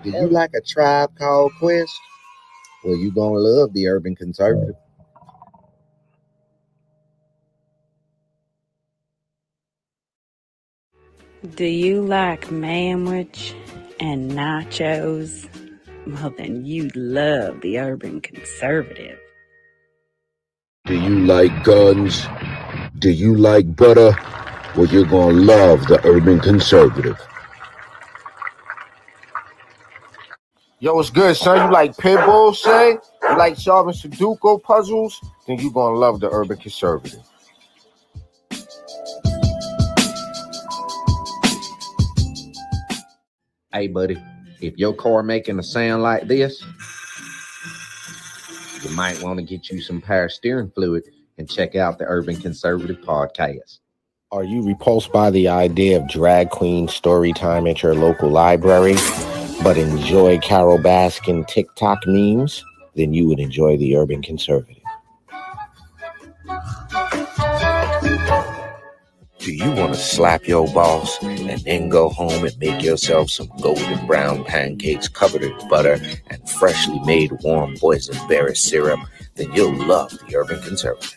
Do you like a tribe called Quest? Well, you gonna love the Urban Conservative. Do you like manwich and nachos? Well, then you love the Urban Conservative. Do you like guns? Do you like butter? Well, you're gonna love the Urban Conservative. Yo, what's good, son? You like pit bulls, say? You like solving Sudoku puzzles? Then you gonna love the Urban Conservative. Hey, buddy, if your car making a sound like this, you might want to get you some power steering fluid and check out the Urban Conservative podcast. Are you repulsed by the idea of drag queen story time at your local library, but enjoy Carol Baskin TikTok memes? Then you would enjoy the Urban Conservative. Do you want to slap your boss and then go home and make yourself some golden brown pancakes covered in butter and freshly made warm boysenberry syrup? Then you'll love the Urban Conservative.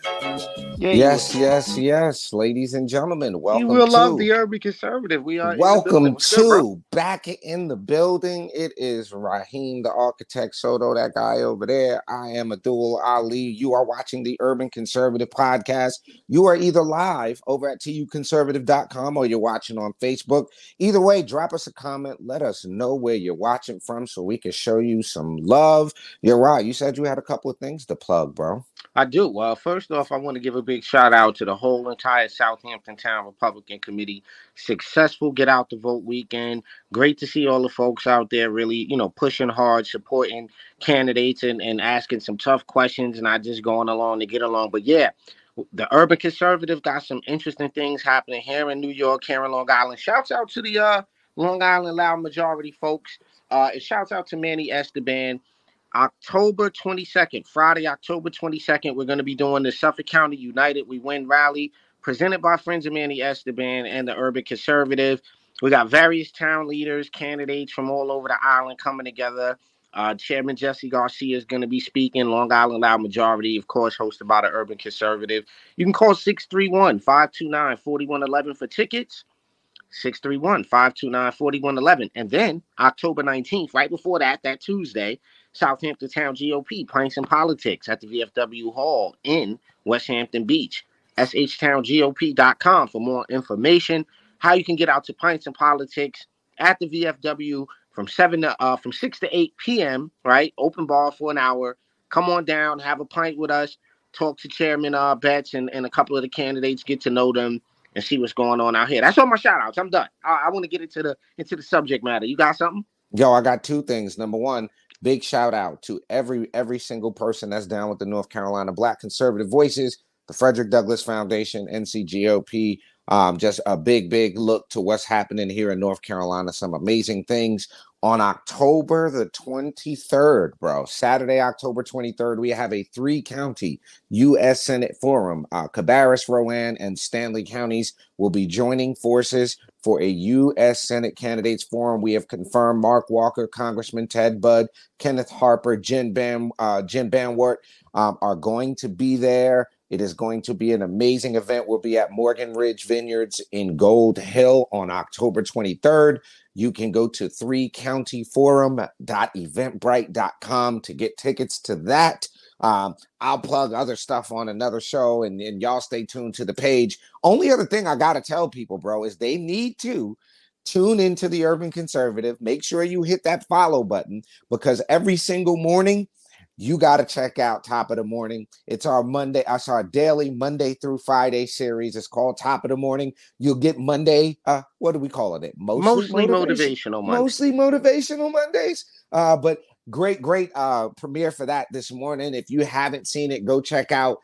Yeah, Yes, ladies and gentlemen, welcome you will to love the Urban Conservative. We are welcome What's good, bro? to back in the building. It is Raheem, the architect, Soto, that guy over there. I am Abdul Ali. You are watching the Urban Conservative podcast. You are either live over at tuconservative.com or you're watching on Facebook. Either way, drop us a comment. Let us know where you're watching from so we can show you some love. You're right. You said you had a couple of things to plug, bro. I do. Well, first off, I want to give a big shout out to the whole entire Southampton Town Republican Committee. Successful get out the vote weekend. Great to see all the folks out there really, pushing hard, supporting candidates and asking some tough questions, not just going along to get along. But yeah, the Urban Conservative got some interesting things happening here in New York, here in Long Island. Shouts out to the Long Island Loud Majority folks. And shouts out to Manny Esteban. October 22nd, Friday, October 22nd, we're going to be doing the Suffolk County United We Win rally presented by Friends of Manny Esteban and the Urban Conservative. We got various town leaders, candidates from all over the island coming together. Chairman Jesse Garcia is going to be speaking. Long Island Loud Majority, of course, hosted by the Urban Conservative. You can call 631-529-4111 for tickets. 631-529-4111. And then October 19th, right before that Tuesday, Southampton Town GOP, Pints and Politics at the VFW Hall in West Hampton Beach. SHTownGOP.com for more information. How you can get out to Pints and Politics at the VFW from 6 to 8 p.m., right? Open bar for an hour. Come on down, have a pint with us, talk to Chairman Betts and a couple of the candidates, get to know them, and see what's going on out here. That's all my shout outs. I'm done. I want to get into the subject matter. You got something? Yo, I got two things. Number one, big shout out to every single person that's down with the North Carolina Black Conservative Voices, the Frederick Douglass Foundation, NCGOP. Just a big look to what's happening here in North Carolina. Some amazing things. On October the 23rd, bro, Saturday, October 23rd, we have a 3-county U.S. Senate forum. Cabarrus, Rowan, and Stanley counties will be joining forces for a U.S. Senate candidates forum. We have confirmed Mark Walker, Congressman Ted Budd, Kenneth Harper, Jim Banwart are going to be there. It is going to be an amazing event. We'll be at Morgan Ridge Vineyards in Gold Hill on October 23rd. You can go to 3countyforum.eventbrite.com to get tickets to that. I'll plug other stuff on another show, and y'all stay tuned to the page. Only other thing I got to tell people, bro, is they need to tune into the Urban Conservative. Make sure you hit that follow button, because every single morning, you got to check out Top of the Morning. It's our daily Monday through Friday series. It's called Top of the Morning. You'll get Monday. What do we call it? Mostly motivational Mondays. Mostly motivational Mondays. But great premiere for that this morning. If you haven't seen it, go check out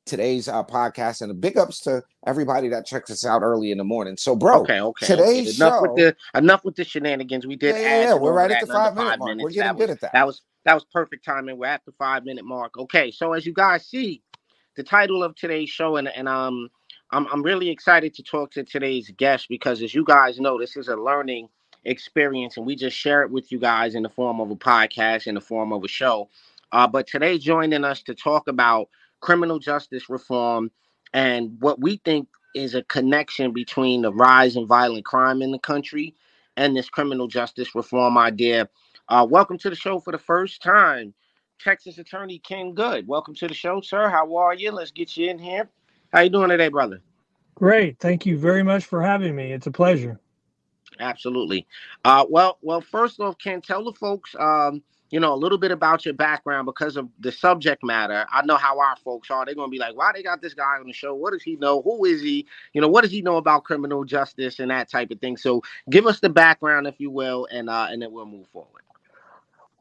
today's podcast. And big ups to everybody that checks us out early in the morning. So, bro, today's show. Enough with the shenanigans. We did we're right at the 5-minute mark. We're getting good at that. That was perfect timing. We're at the 5-minute mark. Okay, so as you guys see, the title of today's show, and I'm really excited to talk to today's guest, because as you guys know, this is a learning experience, and we just share it with you guys in the form of a podcast, in the form of a show. But today, joining us to talk about criminal justice reform and what we think is a connection between the rise in violent crime in the country and this criminal justice reform idea. Welcome to the show for the first time, Texas Attorney Ken Good. Welcome to the show, sir. How are you? Let's get you in here. How you doing today, brother? Great. Thank you very much for having me. It's a pleasure. Absolutely. Well, first off, Ken, tell the folks, a little bit about your background because of the subject matter. I know how our folks are. They're going to be like, why they got this guy on the show? What does he know? Who is he? What does he know about criminal justice and that type of thing? So give us the background, if you will, and then we'll move forward.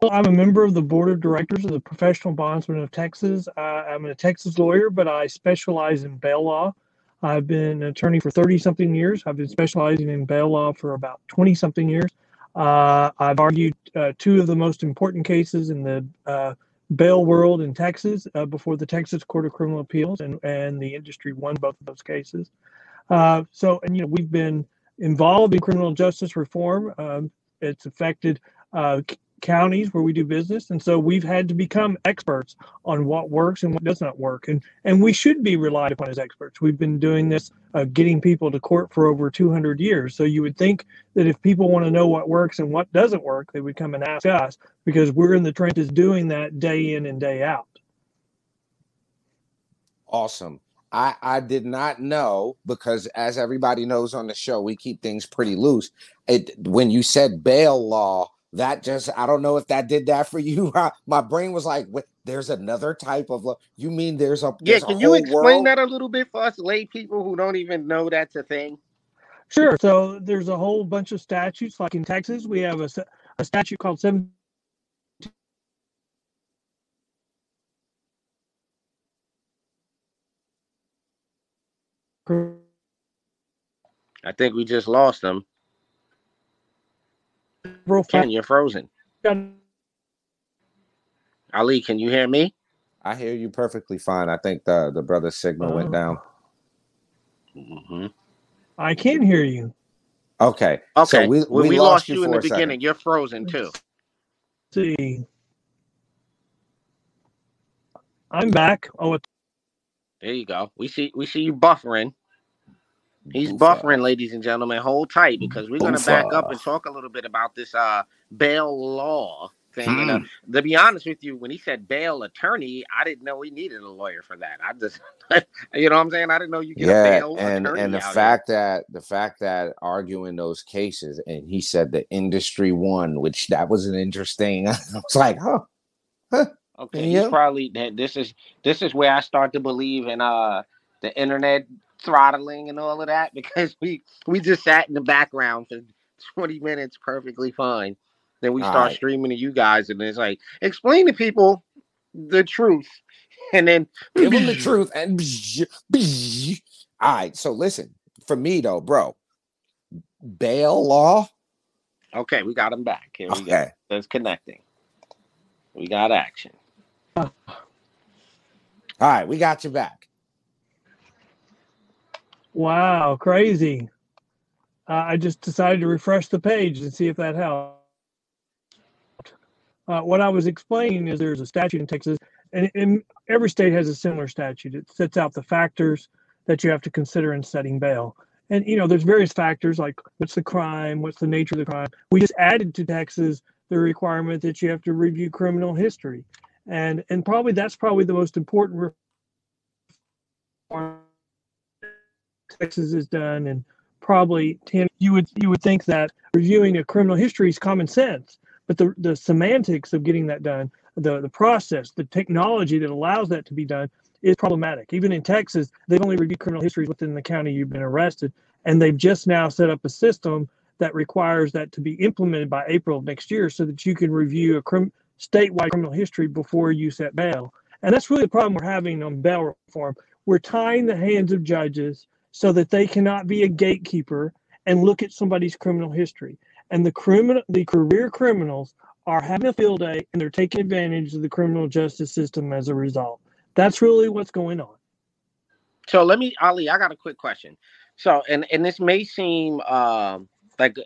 Well, I'm a member of the board of directors of the Professional Bondsmen of Texas. I'm a Texas lawyer, but I specialize in bail law. I've been an attorney for 30-something years. I've been specializing in bail law for about 20-something years. I've argued two of the most important cases in the bail world in Texas before the Texas Court of Criminal Appeals, and the industry won both of those cases. We've been involved in criminal justice reform. It's affected counties where we do business, and so we've had to become experts on what works and what does not work, and we should be relied upon as experts. We've been doing this, getting people to court for over 200 years, so you would think that if people want to know what works and what doesn't work, they would come and ask us, because we're in the trenches doing that day in and day out. Awesome. I did not know, because as everybody knows on the show, we keep things pretty loose. When you said bail law, that just, I don't know if that did that for you. My brain was like, there's another type of law. You mean there's a can you explain that a little bit for us lay people who don't even know that's a thing? Sure. So there's a whole bunch of statutes. Like in Texas, we have a statute called 7. I think we just lost them. Ken, you're frozen. Ali, can you hear me? I hear you perfectly fine. I think the brother's signal went down. Mm-hmm. I can hear you. Okay. So we lost you in the beginning. Second. You're frozen too. Let's see. I'm back. Oh, there you go. We see you buffering. He's buffering, ladies and gentlemen. Hold tight, because we're going to back up and talk a little bit about this bail law thing. And to be honest with you, when he said bail attorney, I didn't know he needed a lawyer for that. I just, you know what I'm saying? I didn't know you get a bail attorney. And the fact that arguing those cases, and he said the industry won, which that was an interesting. I was like, huh. Okay, he's probably this is where I start to believe in the internet throttling and all of that, because we just sat in the background for 20 minutes perfectly fine. Then we start streaming to you guys, and it's like, explain to people the truth, and then give them the truth. And all right, so listen, for me though, bro, bail law. Okay, we got him back. Here we go. That's connecting. We got action. All right, we got you back. Wow, crazy. I just decided to refresh the page and see if that helped. What I was explaining is there's a statute in Texas, and every state has a similar statute. It sets out the factors that you have to consider in setting bail. And, there's various factors, like what's the crime, what's the nature of the crime. We just added to Texas the requirement that you have to review criminal history. And that's probably the most important reform Texas has done, and probably you would think that reviewing a criminal history is common sense, but the semantics of getting that done, the process, the technology that allows that to be done is problematic. Even in Texas, they've only reviewed criminal histories within the county you've been arrested, and they've just now set up a system that requires that to be implemented by April of next year, so that you can review a statewide criminal history before you set bail. And that's really the problem we're having on bail reform. We're tying the hands of judges so that they cannot be a gatekeeper and look at somebody's criminal history. And the career criminals are having a field day, and they're taking advantage of the criminal justice system as a result. That's really what's going on. So Ali, I got a quick question. So, and this may seem like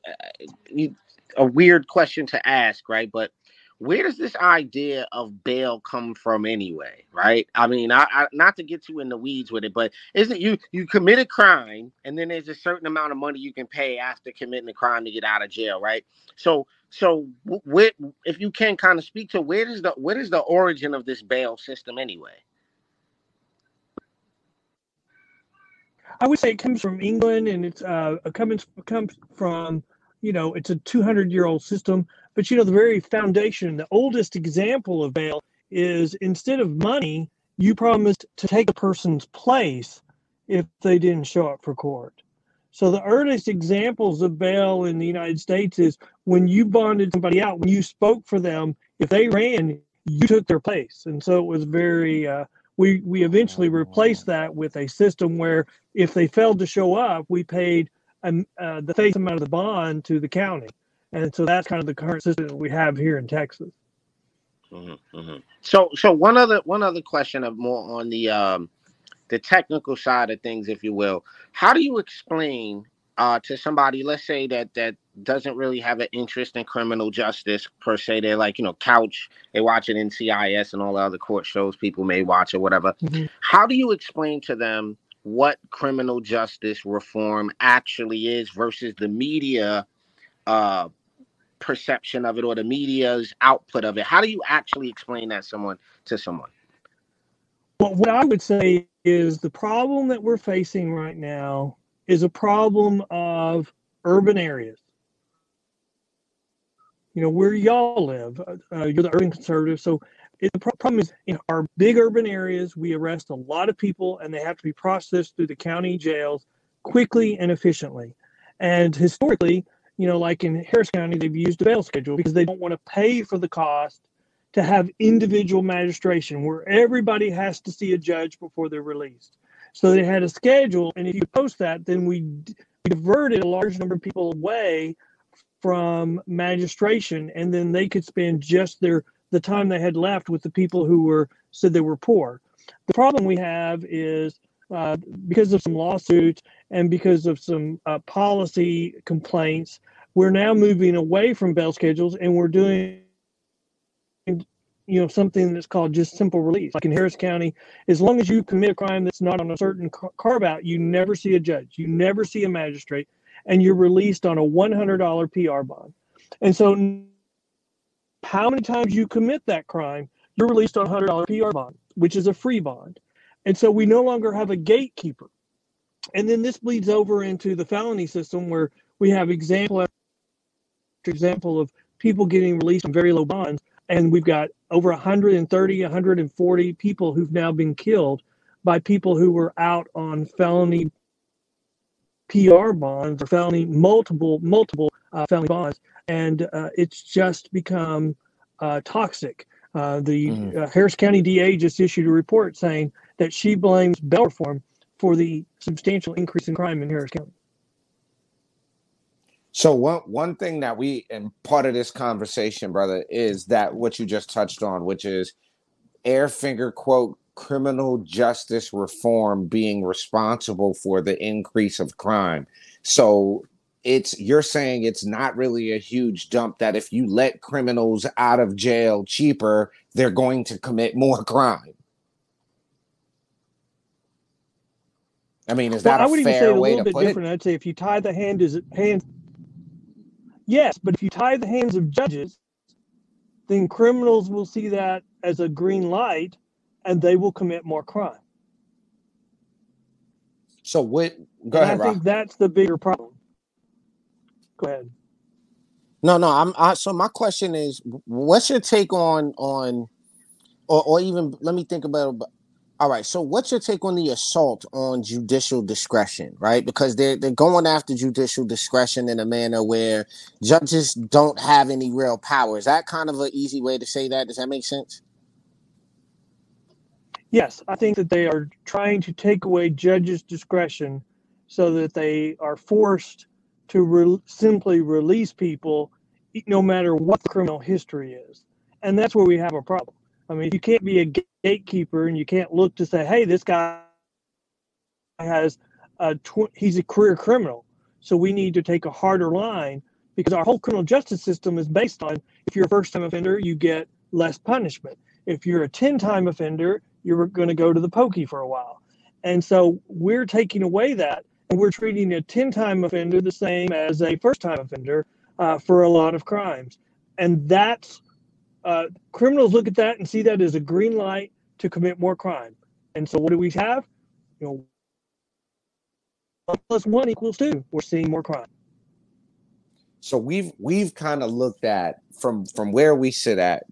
a weird question to ask, right? But where does this idea of bail come from anyway, right? I mean, I not to get too in the weeds with it, but isn't you commit a crime and then there's a certain amount of money you can pay after committing the crime to get out of jail, right? So where, if you can kind of speak to what is the origin of this bail system anyway? I would say it comes from England, and it's comes from, it's a 200-year-old system. But the very foundation, the oldest example of bail is, instead of money, you promised to take a person's place if they didn't show up for court. So the earliest examples of bail in the United States is when you bonded somebody out, when you spoke for them. If they ran, you took their place. And so it was very we eventually replaced that with a system where if they failed to show up, we paid the face amount of the bond to the county. And so that's kind of the current system that we have here in Texas. Mm-hmm, mm-hmm. So one other question of more on the technical side of things, if you will. How do you explain to somebody, let's say that doesn't really have an interest in criminal justice per se? They're like, couch, they watch it NCIS and all the other court shows people may watch or whatever. Mm-hmm. How do you explain to them what criminal justice reform actually is versus the media perception of it or the media's output of it? How do you actually explain that to someone? Well, what I would say is the problem that we're facing right now is a problem of urban areas. Where y'all live, you're the urban conservative. So the problem is, in our big urban areas, we arrest a lot of people and they have to be processed through the county jails quickly and efficiently. And historically, like in Harris County, they've used a bail schedule because they don't want to pay for the cost to have individual magistration where everybody has to see a judge before they're released. So they had a schedule, and if you post that, then we diverted a large number of people away from magistration, and then they could spend just the time they had left with the people who said they were poor. The problem we have is because of some lawsuits and because of some policy complaints, we're now moving away from bail schedules, and we're doing something that's called just simple release. Like in Harris County, as long as you commit a crime that's not on a certain carve out, you never see a judge, you never see a magistrate, and you're released on a $100 PR bond. And so how many times you commit that crime, you're released on a $100 PR bond, which is a free bond. And so we no longer have a gatekeeper. And then this bleeds over into the felony system, where we have example after example of people getting released on very low bonds. And we've got over 130, 140 people who've now been killed by people who were out on felony PR bonds or multiple felony bonds. And it's just become toxic. The Harris County DA just issued a report saying that she blames bail reform for the substantial increase in crime in Harris County. So one thing that and part of this conversation, brother, is that what you just touched on, which is Airfinger quote criminal justice reform being responsible for the increase of crime. So you're saying it's not really a huge dump, that if you let criminals out of jail cheaper, they're going to commit more crime. I mean, is that a fair way to put it? I would even say it a little bit different. I'd say if you tie the hands. Yes, but if you tie the hands of judges, then criminals will see that as a green light, and they will commit more crime. So go ahead, I think that's the bigger problem. Go ahead. No. So my question is, what's your take on, or even let me think about it. All right. So what's your take on the assault on judicial discretion, right? Because they're going after judicial discretion in a manner where judges don't have any real power. Is that kind of an easy way to say that? Does that make sense? Yes, I think that they are trying to take away judges' discretion so that they are forced to simply release people no matter what the criminal history is. And that's where we have a problem. I mean, you can't be a gatekeeper and you can't look to say, hey, this guy has he's a career criminal, So we need to take a harder line, because our whole criminal justice system is based on, if you're a first-time offender, you get less punishment. If you're a 10-time offender, you're going to go to the pokey for a while. And so we're taking away that, and we're treating a 10-time offender the same as a first-time offender for a lot of crimes. And that's criminals look at that and see that as a green light to commit more crime. And so what do we have? 1 + 1 = 2. We're seeing more crime. So we've kind of looked at from where we sit at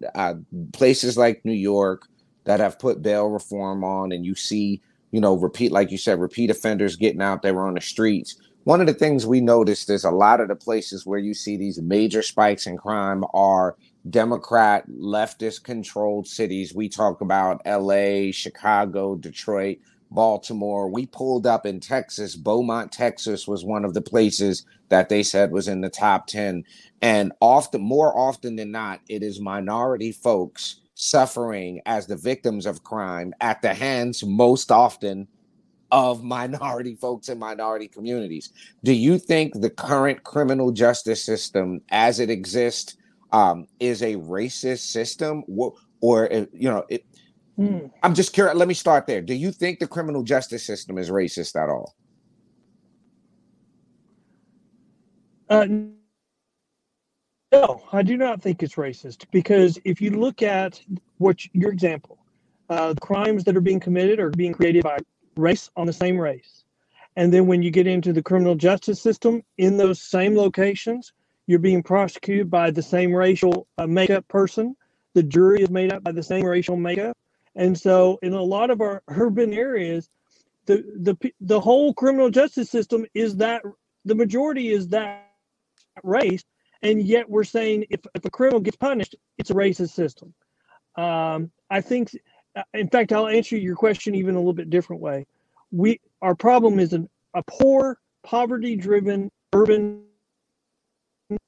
places like New York that have put bail reform on, and you see, like you said, repeat offenders getting out there on the streets. One of the things we noticed is a lot of the places where you see these major spikes in crime are Democrat, leftist controlled cities. We talk about LA, Chicago, Detroit, Baltimore. We pulled up in Texas. Beaumont, Texas was one of the places that they said was in the top 10. And more often than not, it is minority folks suffering as the victims of crime at the hands, most often, of minority folks in minority communities. Do you think the current criminal justice system as it exists is a racist system? I'm just curious. Let me start there. Do you think the criminal justice system is racist at all? No, I do not think it's racist, because if you look at your example, the crimes that are being committed are being created by race on the same race. And then when you get into the criminal justice system, in those same locations, you're being prosecuted by the same racial makeup person. The jury is made up by the same racial makeup. And so in a lot of our urban areas, the whole criminal justice system is that the majority is that race. And yet we're saying if a criminal gets punished, it's a racist system. I think, in fact, I'll answer your question even a little bit different way. Our problem is a poor, poverty-driven urban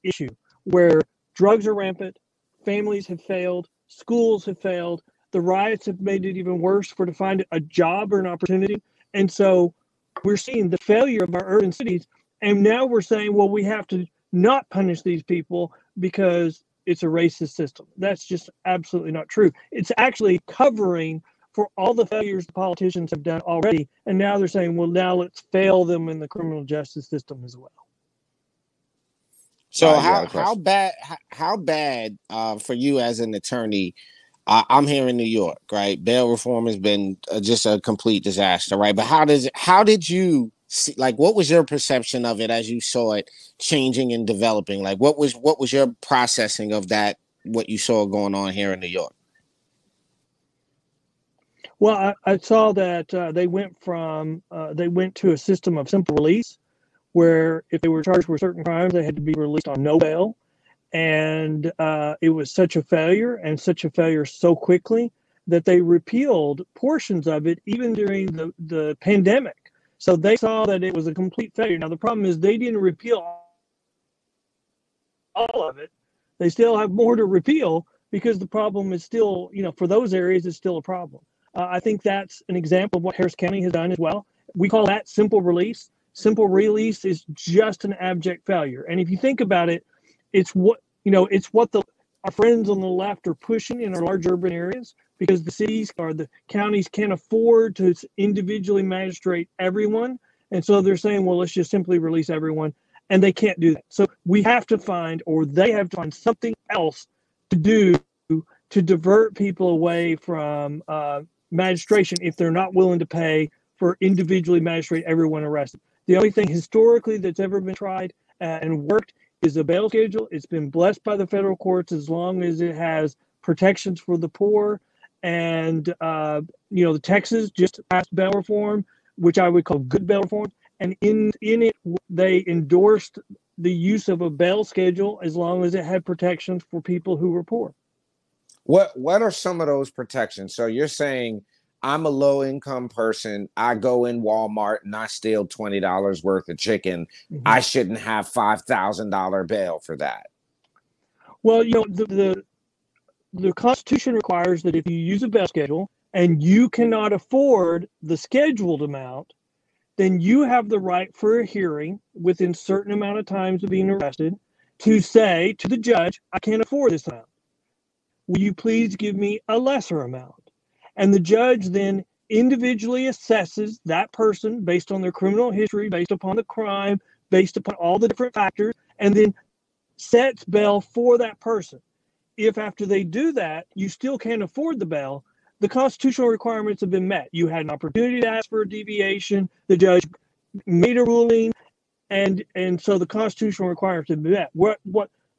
issue where drugs are rampant, families have failed, schools have failed, the riots have made it even worse to find a job or an opportunity. And so we're seeing the failure of our urban cities. And now we're saying, well, we have to not punish these people because it's a racist system. That's just absolutely not true. It's actually covering for all the failures the politicians have done already. And now they're saying, well, now let's fail them in the criminal justice system as well. So how bad for you as an attorney? I'm here in New York, right? Bail reform has been just a complete disaster, right? But how did you see, like, what was your perception of it as you saw it changing and developing? Like, what was your processing of that, what you saw going on here in New York? Well, I saw that they went to a system of simple release, where if they were charged with certain crimes, they had to be released on no bail. And it was such a failure, and such a failure so quickly, that they repealed portions of it even during the pandemic. So they saw that it was a complete failure. Now, the problem is they didn't repeal all of it. They still have more to repeal, because the problem is still, for those areas, it's still a problem. I think that's an example of what Harris County has done as well. We call that simple release. Simple release is just an abject failure. And if you think about it, it's what our friends on the left are pushing in our large urban areas, because the cities or the counties can't afford to individually magistrate everyone. And so they're saying, well, let's just simply release everyone. And they can't do that. So they have to find something else to do to divert people away from magistration if they're not willing to pay for individually magistrate everyone arrested. The only thing historically that's ever been tried and worked is a bail schedule. It's been blessed by the federal courts as long as it has protections for the poor. And, the Texas just passed bail reform, which I would call good bail reform. And in it, they endorsed the use of a bail schedule as long as it had protections for people who were poor. What are some of those protections? So you're saying I'm a low income person. I go in Walmart and I steal $20 worth of chicken. Mm-hmm. I shouldn't have $5,000 bail for that. Well, the Constitution requires that if you use a bail schedule and you cannot afford the scheduled amount, then you have the right for a hearing within certain amount of times of being arrested to say to the judge, I can't afford this amount. Will you please give me a lesser amount? And the judge then individually assesses that person based on their criminal history, based upon the crime, based upon all the different factors, and then sets bail for that person. If after they do that, you still can't afford the bail, the constitutional requirements have been met. You had an opportunity to ask for a deviation. The judge made a ruling, and so the constitutional requirements have been met. What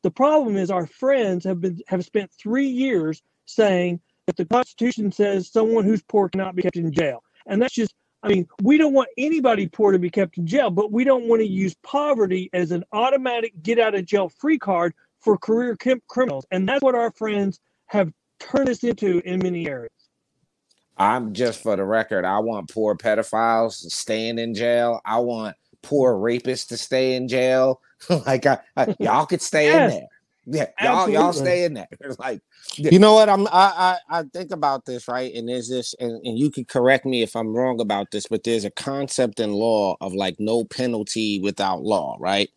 the problem is, our friends have spent 3 years saying that the Constitution says someone who's poor cannot be kept in jail, and that's just. I mean, we don't want anybody poor to be kept in jail, but we don't want to use poverty as an automatic get out of jail free card for career criminals, and that's what our friends have turned us into in many areas. I'm just for the record, I want poor pedophiles staying in jail. I want poor rapists to stay in jail. Like y'all could stay in there. Yeah, y'all stay in there. Like, you know what? I think about this, right? And there's this, and you can correct me if I'm wrong about this, but there's a concept in law of like no penalty without law, right?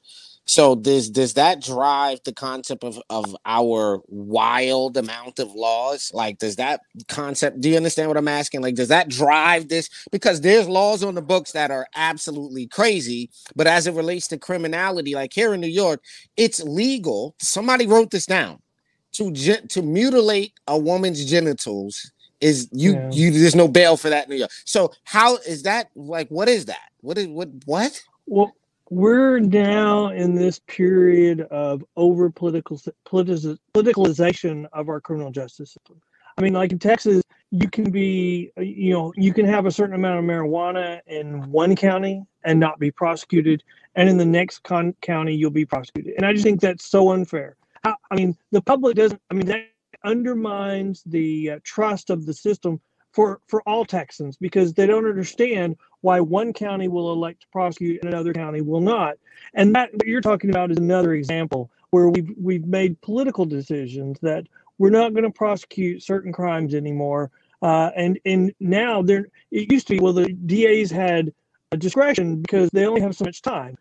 So does that drive the concept of our wild amount of laws? Like, does that concept, do you understand what I'm asking? Like, does that drive this? Because there's laws on the books that are absolutely crazy, but as it relates to criminality, like here in New York, it's legal. Somebody wrote this down. To mutilate a woman's genitals is there's no bail for that in New York. So how is that, like, what is that? What? Well, we're now in this period of over politicalization of our criminal justice system. I mean, like in Texas, you can have a certain amount of marijuana in one county and not be prosecuted, and in the next county you'll be prosecuted. And I just think that's so unfair. I mean, the public doesn't. I mean, that undermines the trust of the system for all Texans, because they don't understand why one county will elect to prosecute and another county will not. And that what you're talking about is another example where we've made political decisions that we're not going to prosecute certain crimes anymore. And now it used to be, well, the DAs had a discretion because they only have so much time,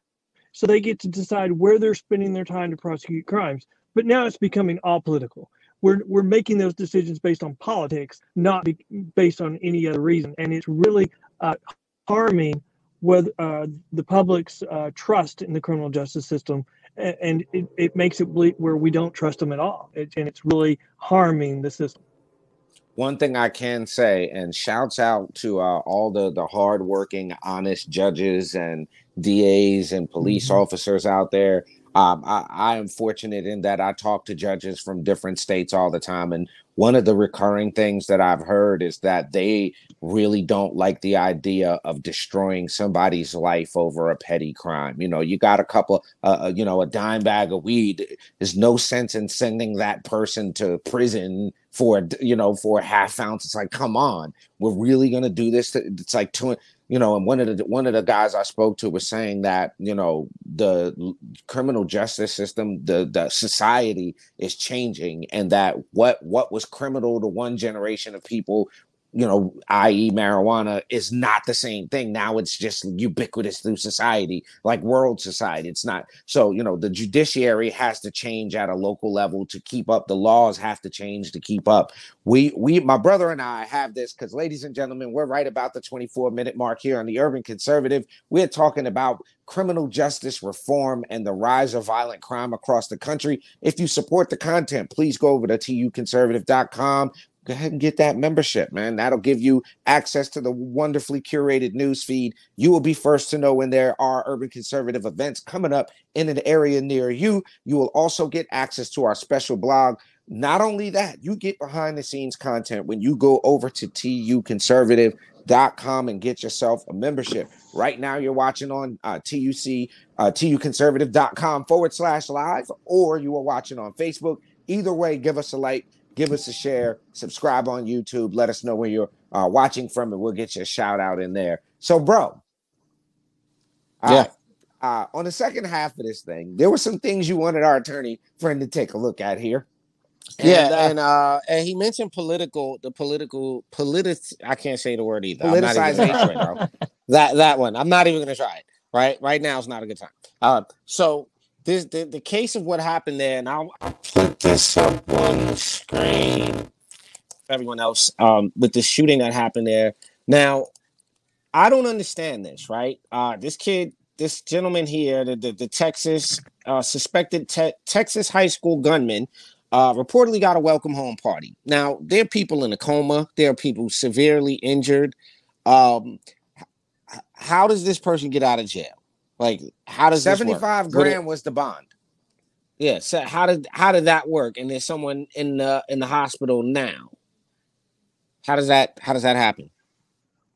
so they get to decide where they're spending their time to prosecute crimes. But now it's becoming all political. We're making those decisions based on politics, not based on any other reason, and it's really harming the public's trust in the criminal justice system, and it makes it where we don't trust them at all, and it's really harming the system. One thing I can say, and shouts out to all the hardworking, honest judges and DAs and police officers out there. I am fortunate in that I talk to judges from different states all the time. And one of the recurring things that I've heard is that they really don't like the idea of destroying somebody's life over a petty crime. You know, you got a couple, a dime bag of weed. There's no sense in sending that person to prison for a half ounce. It's like, come on, we're really going to do this. It's like and one of the guys I spoke to was saying that, the criminal justice system, the society is changing, and that what was criminal to one generation of people, i.e. marijuana, is not the same thing. Now it's just ubiquitous through society, like world society. It's not. So, the judiciary has to change at a local level to keep up. The laws have to change to keep up. My brother and I have this because, ladies and gentlemen, we're right about the 24-minute mark here on the Urban Conservative. We're talking about criminal justice reform and the rise of violent crime across the country. If you support the content, please go over to tuconservative.com. Go ahead and get that membership, man. That'll give you access to the wonderfully curated news feed. You will be first to know when there are Urban Conservative events coming up in an area near you. You will also get access to our special blog. Not only that, you get behind the scenes content when you go over to tuconservative.com and get yourself a membership. Right now, you're watching on tuconservative.com/live, or you are watching on Facebook. Either way, give us a like. Give us a share, subscribe on YouTube. Let us know where you're watching from, and we'll get you a shout out in there. So, bro, on the second half of this thing, there were some things you wanted our attorney friend to take a look at here. And he mentioned I can't say the word either. Politicization. That one. I'm not even going to try it. Right now is not a good time. So this the case of what happened there, and I'll put this up on the screen. Everyone else, with the shooting that happened there. Now, I don't understand this, right? This gentleman here, the Texas suspected Texas high school gunman, reportedly got a welcome home party. Now, there are people in a coma. There are people severely injured. Um, how does this person get out of jail? Like, how does 75 grand was the bond. Yeah. So how did that work? And there's someone in the hospital now. How does that happen?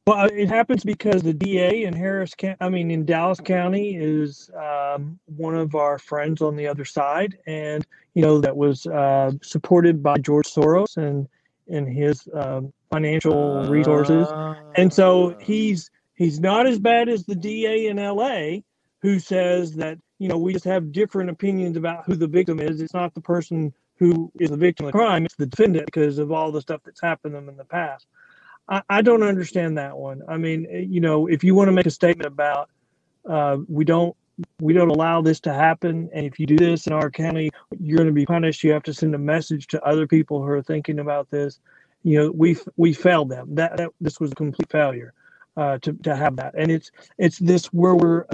Well, it happens because the DA in Dallas County is one of our friends on the other side, and that was supported by George Soros and his financial resources, and so he's not as bad as the DA in LA, who says that we just have different opinions about who the victim is. It's not the person who is the victim of the crime; it's the defendant because of all the stuff that's happened to them in the past. I don't understand that one. I mean, if you want to make a statement about we don't allow this to happen, and if you do this in our county, you're going to be punished. You have to send a message to other people who are thinking about this. We failed them. This was a complete failure to have that, and it's this where we're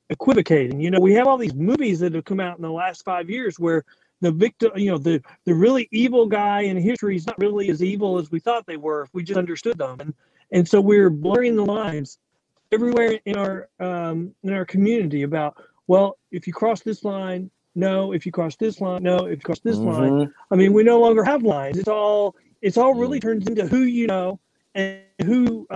equivocating. We have all these movies that have come out in the last 5 years where the victim, the really evil guy in history is not really as evil as we thought they were if we just understood them. And so we're blurring the lines everywhere in our community about, well, if you cross this line, no. If you cross this line, no. If you cross this line, I mean, we no longer have lines. It's all really turns into who you know and who,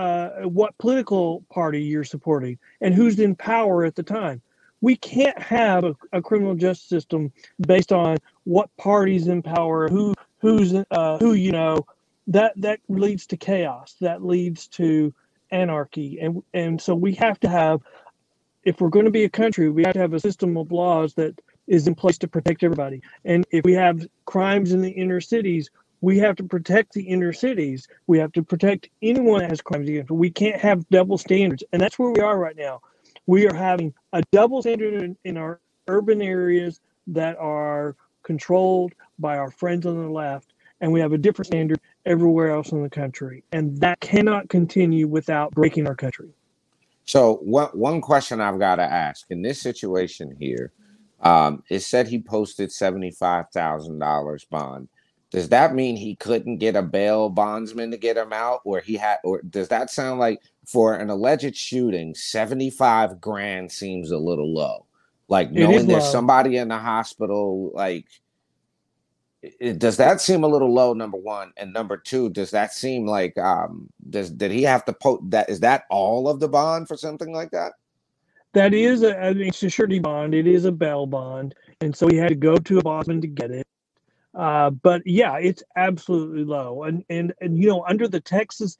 what political party you're supporting and who's in power at the time. We can't have a criminal justice system based on what party's in power, who that leads to chaos, that leads to anarchy, and so we have to have, if we're going to be a country, we have to have a system of laws that is in place to protect everybody. And if we have crimes in the inner cities, we have to protect the inner cities. We have to protect anyone that has crimes against them. We can't have double standards, and that's where we are right now. We are having a double standard in our urban areas that are controlled by our friends on the left, and we have a different standard everywhere else in the country. And that cannot continue without breaking our country. So one question I've got to ask in this situation here, it said he posted $75,000 bond. Does that mean he couldn't get a bail bondsman to get him out, or does that sound like for an alleged shooting, 75 grand seems a little low? Like knowing there's somebody in the hospital, like does that seem a little low? Number one, and number two, does that seem like did he have to post that? Is that all of the bond for something like that? That is it's a surety bond. It is a bail bond, and so he had to go to a bondsman to get it. But yeah, it's absolutely low. And under the Texas,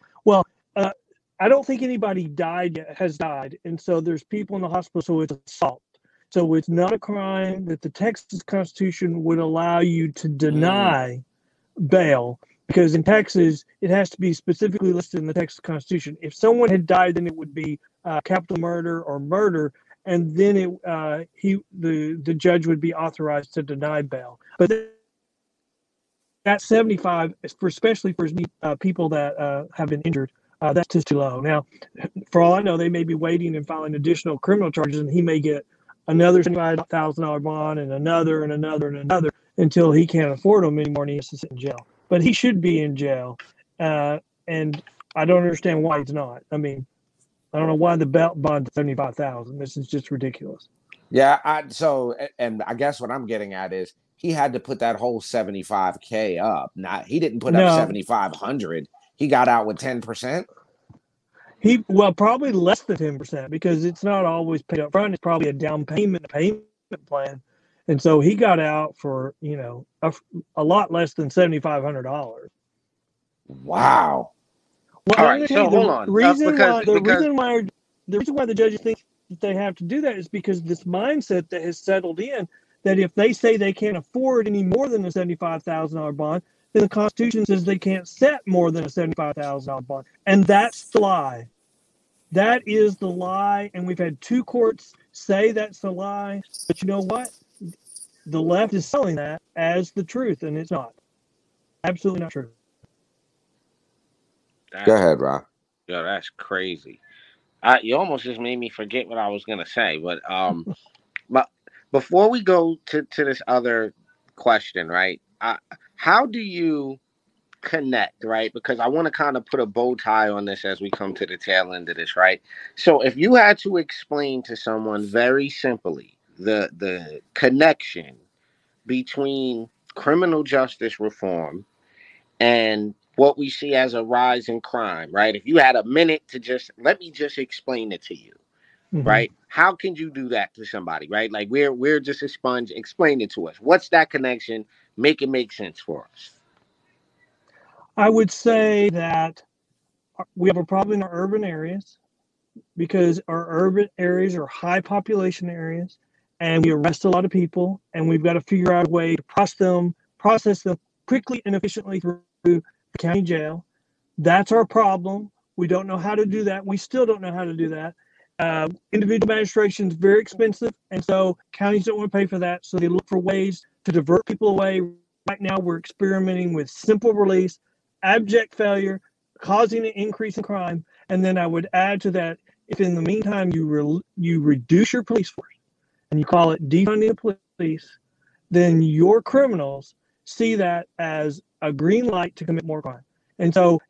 I don't think anybody has died. And so there's people in the hospital, so it's assault. So it's not a crime that the Texas Constitution would allow you to deny bail, because in Texas, it has to be specifically listed in the Texas Constitution. If someone had died, then it would be capital murder or murder, and then the judge would be authorized to deny bail. But that 75, especially for people that have been injured, that's just too low. Now, for all I know, they may be waiting and filing additional criminal charges, and he may get another $75,000 bond and another until he can't afford them anymore and he has to sit in jail. But he should be in jail, and I don't understand why he's not. I mean, I don't know why the bond is $75,000. This is just ridiculous. Yeah, and I guess what I'm getting at is he had to put that whole $75K up. He didn't put up $7,500. He got out with 10%. Probably less than 10%, because it's not always paid up front. It's probably a down payment plan, and so he got out for a lot less than $7,500. Wow. All right, so hold on. The reason why the judges think that they have to do that is because this mindset that has settled in, that if they say they can't afford any more than a $75,000 bond, then the Constitution says they can't set more than a $75,000 bond. And that's the lie. That is the lie, and we've had 2 courts say that's the lie. But you know what? The left is selling that as the truth, and it's not. Absolutely not true. Go ahead, Rob. Yo, that's crazy. You almost just made me forget what I was gonna say. But before we go to this other question, right? How do you connect, right? Because I want to kind of put a bow tie on this as we come to the tail end of this, right? So if you had to explain to someone very simply the connection between criminal justice reform and what we see as a rise in crime, right? If you had a minute to just let me just explain it to you, right? How can you do that to somebody, right? Like we're just a sponge. Explain it to us. What's that connection? Make it make sense for us. I would say that we have a problem in our urban areas because our urban areas are high population areas, and we arrest a lot of people, and we've got to figure out a way to process them quickly and efficiently through the county jail. That's our problem. We don't know how to do that. We still don't know how to do that. Individual administration is very expensive, and so counties don't want to pay for that, so they look for ways to divert people away. Right now, we're experimenting with simple release, abject failure, causing an increase in crime. And then I would add to that, if in the meantime you reduce your police force and you call it defunding the police, then your criminals see that as a green light to commit more crime. And so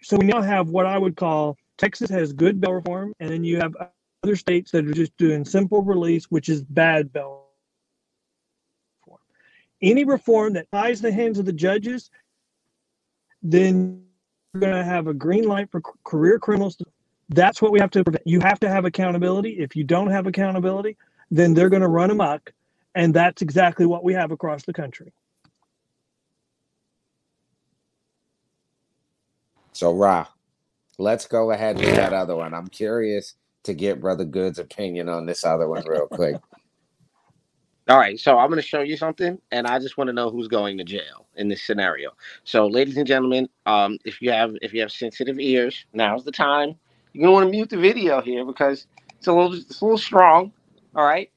so we now have what I would call Texas has good bail reform, and then you have other states that are just doing simple release, which is bad bail reform. Any reform that ties the hands of the judges, then you're going to have a green light for career criminals. That's what we have to prevent. You have to have accountability. If you don't have accountability, then they're going to run amok, and that's exactly what we have across the country. So, Ra, let's go ahead with that other one. I'm curious to get Brother Good's opinion on this other one real quick. All right, so I'm going to show you something, and I just want to know who's going to jail in this scenario. So, ladies and gentlemen, if you have sensitive ears, now's the time. You're going to want to mute the video here because it's a little strong. All right,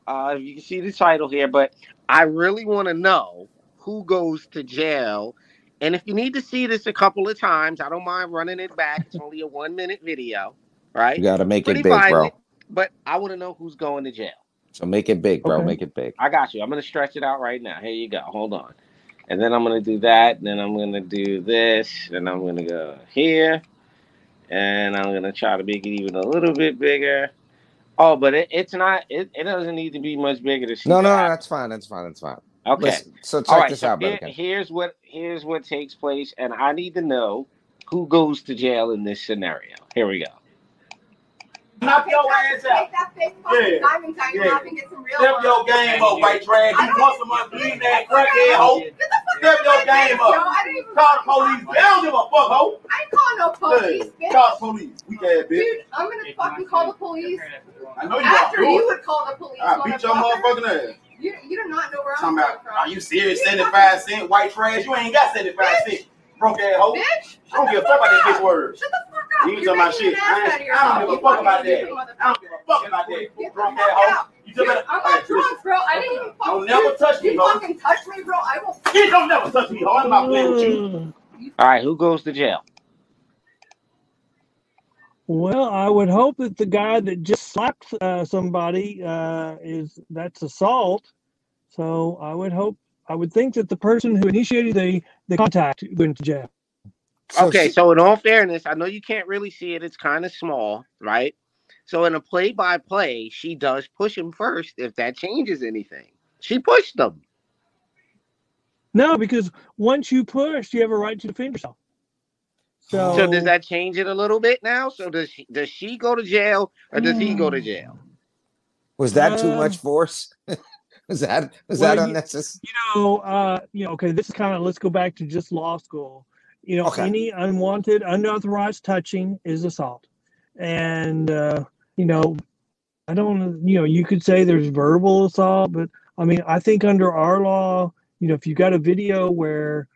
you can see the title here, but I really want to know who goes to jail. And if you need to see this a couple of times, I don't mind running it back. It's only a 1-minute video, right? You got to make Pretty it big, violent, bro. but I want to know who's going to jail. So make it big, bro. Okay. Make it big. I got you. I'm going to stretch it out right now. Here you go. Hold on. And then I'm going to do that. And then I'm going to do this. And I'm going to go here. And I'm going to try to make it even a little bit bigger. Oh, but it's not. It doesn't need to be much bigger to see. No, that's fine. That's fine. That's fine. Okay. Listen, so check this out, brother. Here's what takes place. And I need to know who goes to jail in this scenario. Here we go. Knock your ass out. Step your game up, white trash. You want some money, leave that crackhead hoe. Step your game up. Call the police. They don't give a fuck, hoe. I ain't calling no police, bitch. Call the police. We can bitch. Dude, I'm gonna fucking call the police. I know you After you would call the police. I beat your motherfucking ass. You do not know where I'm Talking coming about, from. are you serious? 75 cent white trash? You ain't got 75 cents. Broke ass hoe. Bitch, I don't give a fuck about that bitch word. Shut the fuck up. You ain't talking about shit. I don't give a fuck about that. I don't give a fuck about that. Broke ass hoe. You just better. I'm not drunk, bro. I didn't even fucking. Don't never touch me, You hoe. fucking touch me, bro. I will. You don't never touch me, hoe. I'm not playing with you. All right, who goes to jail? Well, I would hope that the guy that just slapped somebody that's assault. So I would think that the person who initiated the contact went to jail. Okay, so in all fairness, I know you can't really see it. It's kind of small, right? So in a play-by-play, she does push him first if that changes anything. She pushed him. No, because once you push, you have a right to defend yourself. So does that change it a little bit now? So does she go to jail or does he go to jail? Was that too much force? Was that unnecessary? Okay, this is kind of, let's go back to just law school. Okay. Any unwanted, unauthorized touching is assault. And, I don't, you could say there's verbal assault, but I mean, I think under our law, if you got a video where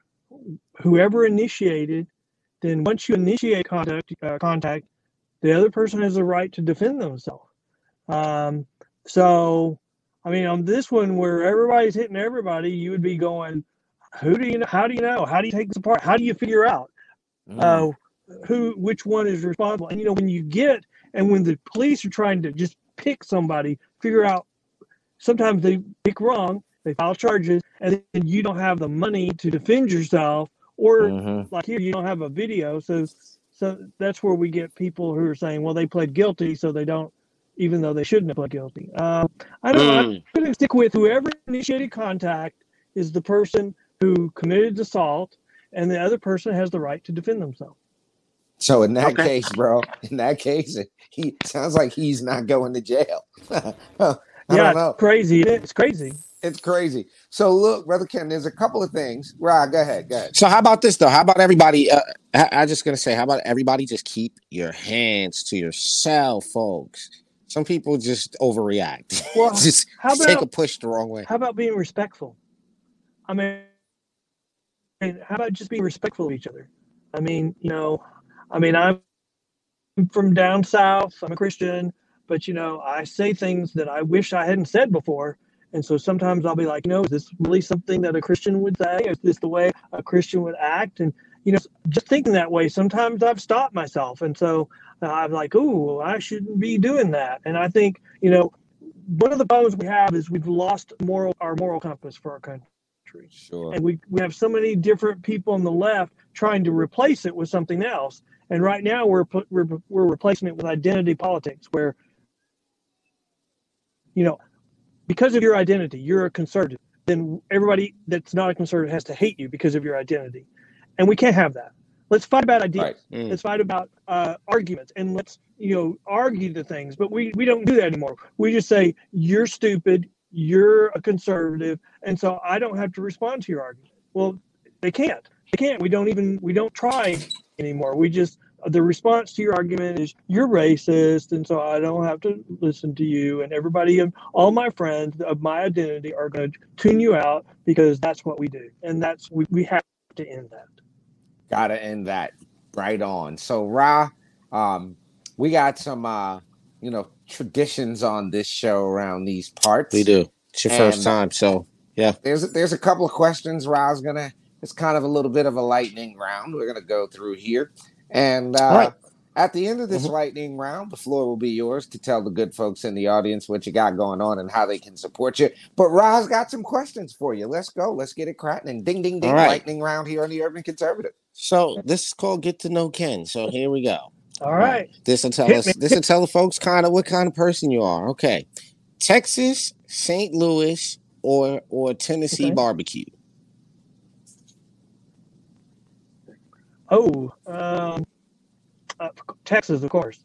whoever initiated, then once you initiate contact, the other person has the right to defend themselves. So, I mean, on this one where everybody's hitting everybody, you would be going, who do you know? How do you know? How do you take this apart? How do you figure out Mm. which one is responsible? And when you get, and when the police are trying to just pick somebody, figure out, sometimes they pick wrong, they file charges, and then you don't have the money to defend yourself, or Mm-hmm. like here, you don't have a video. So that's where we get people who are saying, well, they pled guilty, so they don't, even though they shouldn't have pled guilty. I don't know. I'm going to stick with whoever initiated contact is the person who committed assault, and the other person has the right to defend themselves. So in that Okay. case, bro, he sounds like he's not going to jail. I don't know. It's crazy. It's crazy. It's crazy. So look, Brother Ken, there's a couple of things. Rod, go ahead. So how about this though? How about everybody? I'm just gonna say, how about everybody just keep your hands to yourself, folks? Some people just overreact. Well, just take a push the wrong way. How about being respectful? I mean, how about just being respectful of each other? I mean, I'm from down south. I'm a Christian, but I say things that I wish I hadn't said before. And so sometimes I'll be like, is this really something that a Christian would say? Is this the way a Christian would act? And, just thinking that way, sometimes I've stopped myself. And so I'm like, oh, I shouldn't be doing that. And I think, one of the problems we have is we've lost our moral compass for our country. Sure. And we have so many different people on the left trying to replace it with something else. And right now we're replacing it with identity politics, where, because of your identity, you're a conservative, then everybody that's not a conservative has to hate you because of your identity. And we can't have that. Let's fight about ideas. Right. Let's fight about arguments, and let's, argue the things. But we don't do that anymore. We just say, you're stupid, you're a conservative, and so I don't have to respond to your argument. Well, they can't. We don't try anymore. The response to your argument is, you're racist, and so I don't have to listen to you. And everybody, all my friends of my identity are going to tune you out, because that's what we do. And we have to end that. Got to end that. Right on. So, Ra, we got some, traditions on this show around these parts. We do. It's your first time, so yeah. There's a couple of questions Ra's gonna. It's kind of a little bit of a lightning round we're gonna go through here, and right. At the end of this lightning round, the floor will be yours to tell the good folks in the audience what you got going on and how they can support you. But Ra's got some questions for you. Let's go. Let's get it cracking. Ding, ding, ding. Right. Lightning round here on the Urban Conservative. So this is called Get to Know Ken. So here we go. All right. This will tell the folks kind of what kind of person you are. Okay. Texas, St. Louis, or Tennessee barbecue. Texas, of course.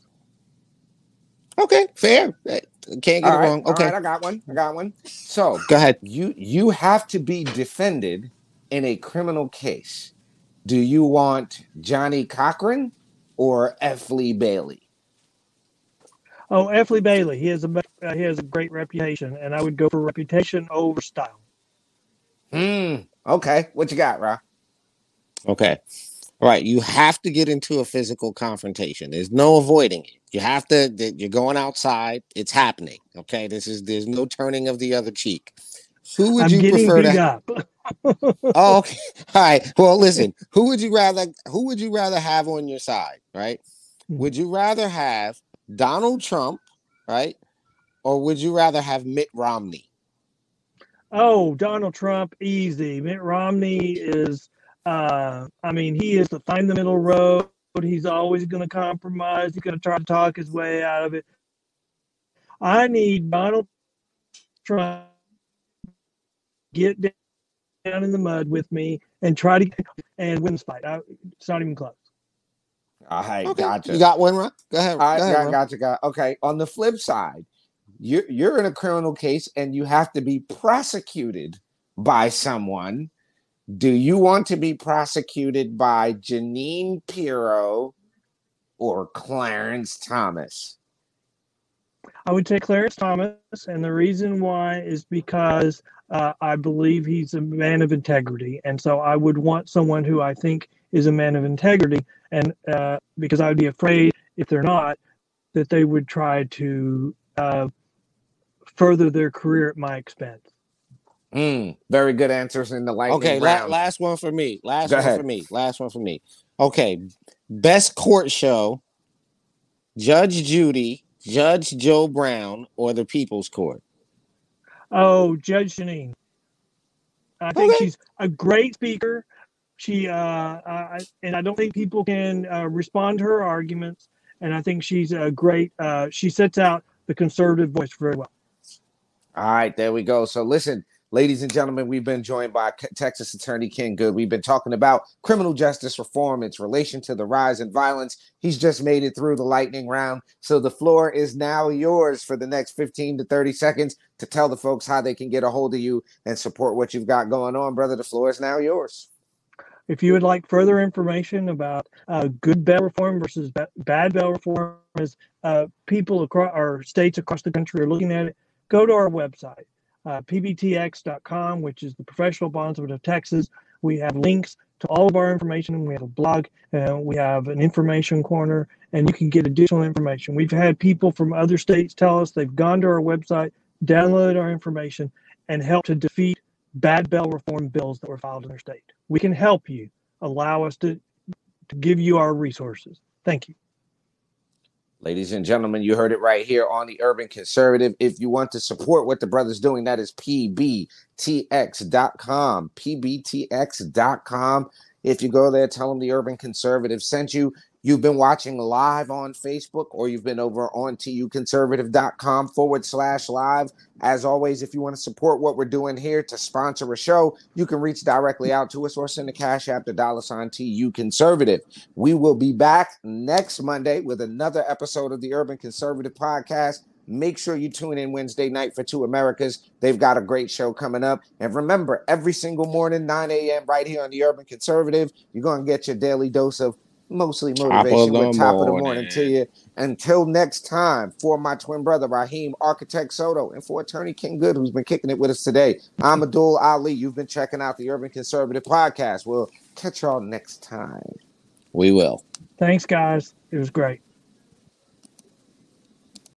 Okay, fair. Can't get it wrong. Okay, all right, I got one. So go ahead. You have to be defended in a criminal case. Do you want Johnny Cochran or F. Lee Bailey? Oh, F. Lee Bailey. He has a great reputation, and I would go for reputation over style. Okay. What you got, Ra? Okay. All right. You have to get into a physical confrontation. There's no avoiding it. You have to. You're going outside. It's happening. Okay. There's no turning of the other cheek. Who would you prefer to? Up. Oh, okay. All right. Well, listen. Who would you rather have on your side? Right? Would you rather have Donald Trump, right, or would you rather have Mitt Romney? Oh, Donald Trump, easy. Mitt Romney is, he is the find the middle road. He's always going to compromise. He's going to try to talk his way out of it. I need Donald Trump to get down in the mud with me and try to win this fight. It's not even close. All right, okay. Gotcha. You got one, Ron? Go ahead. All right, gotcha. Okay, on the flip side, you're in a criminal case and you have to be prosecuted by someone. Do you want to be prosecuted by Jeanine Pirro or Clarence Thomas? I would take Clarence Thomas, and the reason why is because I believe he's a man of integrity, and so I would want someone who I think is a man of integrity, and because I would be afraid if they're not, that they would try to further their career at my expense. Very good answers in the lightning Okay, round. last one for me. Go ahead. Last one for me. Okay, best court show: Judge Judy, Judge Joe Brown, or the People's Court. Oh, Judge Janine. I think she's a great speaker. She and I don't think people can respond to her arguments. And I think she's a great. She sets out the conservative voice very well. All right, there we go. So listen, ladies and gentlemen, we've been joined by Texas Attorney Ken Good. We've been talking about criminal justice reform, its relation to the rise in violence. He's just made it through the lightning round. So the floor is now yours for the next 15 to 30 seconds to tell the folks how they can get a hold of you and support what you've got going on, brother. The floor is now yours. If you would like further information about good bail reform versus bad bail reform, as people across or states across the country are looking at it, go to our website, pbtx.com, which is the Professional Bondsmen of Texas. We have links to all of our information. We have a blog, we have an information corner, and you can get additional information. We've had people from other states tell us they've gone to our website, downloaded our information, and helped to defeat bad bail reform bills that were filed in their state. We can help you. Allow us to give you our resources. Thank you. Ladies and gentlemen, you heard it right here on the Urban Conservative. If you want to support what the brother's doing, that is pbtx.com. pbtx.com. If you go there, tell them the Urban Conservative sent you. You've been watching live on Facebook, or you've been over on tuconservative.com/live. As always, if you want to support what we're doing here to sponsor a show, you can reach directly out to us or send a cash app to $TU-Conservative. We will be back next Monday with another episode of the Urban Conservative Podcast. Make sure you tune in Wednesday night for Two Americas. They've got a great show coming up. And remember, every single morning, 9 a.m. right here on the Urban Conservative, you're going to get your daily dose of mostly motivation with top of the morning to you. Until next time, for my twin brother, Raheem Architect Soto, and for Attorney Ken Good, who's been kicking it with us today, I'm Abdul Ali. You've been checking out the Urban Conservative Podcast. We'll catch y'all next time. We will. Thanks, guys. It was great.